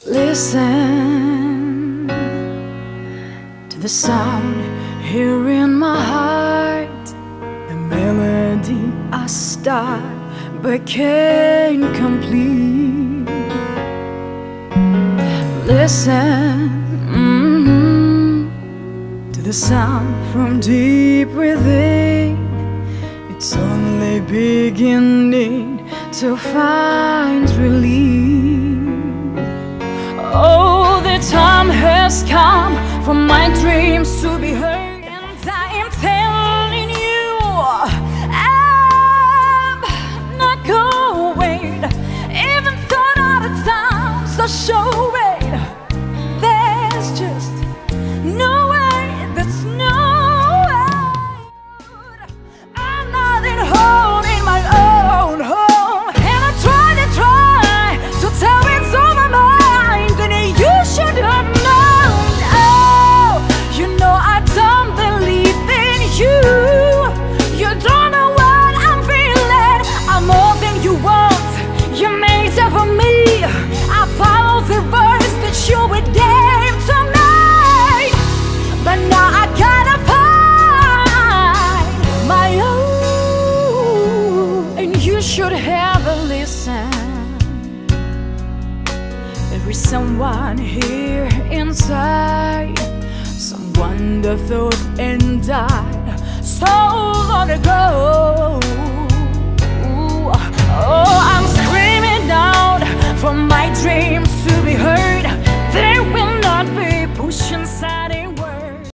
Listen to the sound here in my heart, the melody I start but can't complete. Listen to the sound from deep within. It's only beginning to find relief. Oh, the time has come for my dreams to be heard, and I am telling you, I'm not going. Even thought out of times I show it. There's just no way, there's no way. I'm not at home in my own home, and I try to tell it to my mind. You should have known. Oh, you know I don't believe in you. You don't know what I'm feeling. I'm more than you want. You made it for me. I followed the words that you would give to me, but now I gotta find my own. And you should have listened. There is someone here inside, someone that thought and died so long ago. Oh,